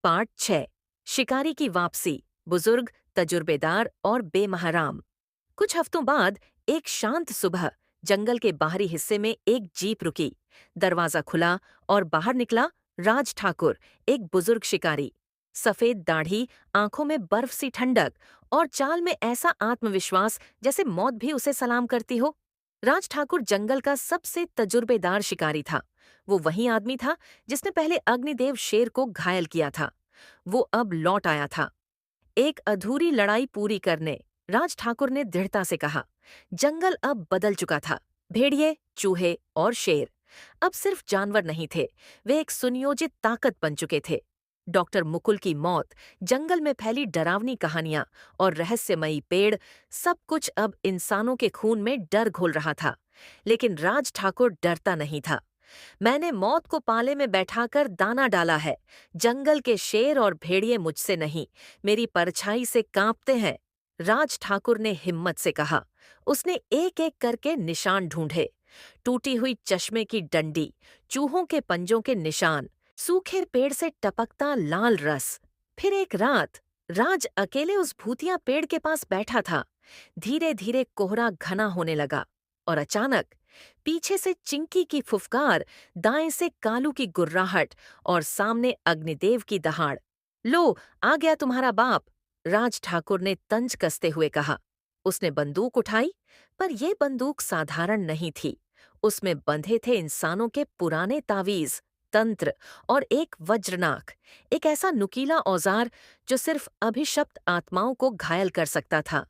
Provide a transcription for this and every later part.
Part 6। शिकारी की वापसी। बुजुर्ग, तजुर्बेदार और बेमहराम। कुछ हफ्तों बाद एक शांत सुबह जंगल के बाहरी हिस्से में एक जीप रुकी। दरवाजा खुला और बाहर निकला राज ठाकुर, एक बुजुर्ग शिकारी। सफेद दाढ़ी, आंखों में बर्फ सी ठंडक और चाल में ऐसा आत्मविश्वास जैसे मौत भी उसे सलाम करती हो। राज ठाकुर जंगल का सबसे तजुर्बेदार शिकारी था। वो वही आदमी था जिसने पहले अग्निदेव शेर को घायल किया था। वो अब लौट आया था, एक अधूरी लड़ाई पूरी करने। राज ठाकुर ने दृढ़ता से कहा। जंगल अब बदल चुका था। भेड़िए, चूहे और शेर अब सिर्फ जानवर नहीं थे, वे एक सुनियोजित ताकत बन चुके थे। डॉक्टर मुकुल की मौत, जंगल में फैली डरावनी कहानियां और रहस्यमयी पेड़, सब कुछ अब इंसानों के खून में डर घोल रहा था। लेकिन राज ठाकुर डरता नहीं था। मैंने मौत को पाले में बैठाकर दाना डाला है। जंगल के शेर और भेड़िए मुझसे नहीं, मेरी परछाई से कांपते हैं, राज ठाकुर ने हिम्मत से कहा। उसने एक एक करके निशान ढूंढे। टूटी हुई चश्मे की डंडी, चूहों के पंजों के निशान, सूखे पेड़ से टपकता लाल रस। फिर एक रात राज अकेले उस भूतिया पेड़ के पास बैठा था। धीरे धीरे कोहरा घना होने लगा और अचानक पीछे से चिंकी की फुफकार, दाएं से कालू की गुर्राहट और सामने अग्निदेव की दहाड़। लो, आ गया तुम्हारा बाप, राज ठाकुर ने तंज कसते हुए कहा। उसने बंदूक उठाई, पर यह बंदूक साधारण नहीं थी। उसमें बंधे थे इंसानों के पुराने तावीज, तंत्र और एक वज्रनाक, एक ऐसा नुकीला औजार जो सिर्फ अभिशप्त आत्माओं को घायल कर सकता था।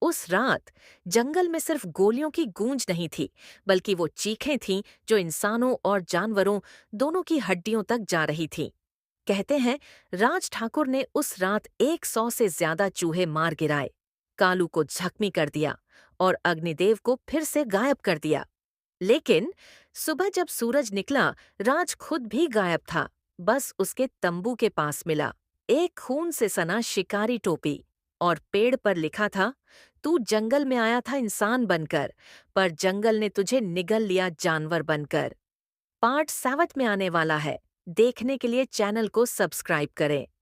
उस रात जंगल में सिर्फ गोलियों की गूंज नहीं थी, बल्कि वो चीखें थीं जो इंसानों और जानवरों दोनों की हड्डियों तक जा रही थीं। कहते हैं राज ठाकुर ने उस रात 100 से ज्यादा चूहे मार गिराए, कालू को जख्मी कर दिया और अग्निदेव को फिर से गायब कर दिया। लेकिन सुबह जब सूरज निकला, राज खुद भी गायब था। बस उसके तंबू के पास मिला एक खून से सना शिकारी टोपी, और पेड़ पर लिखा था, तू जंगल में आया था इंसान बनकर, पर जंगल ने तुझे निगल लिया जानवर बनकर। पार्ट 7 में आने वाला है। देखने के लिए चैनल को सब्सक्राइब करें।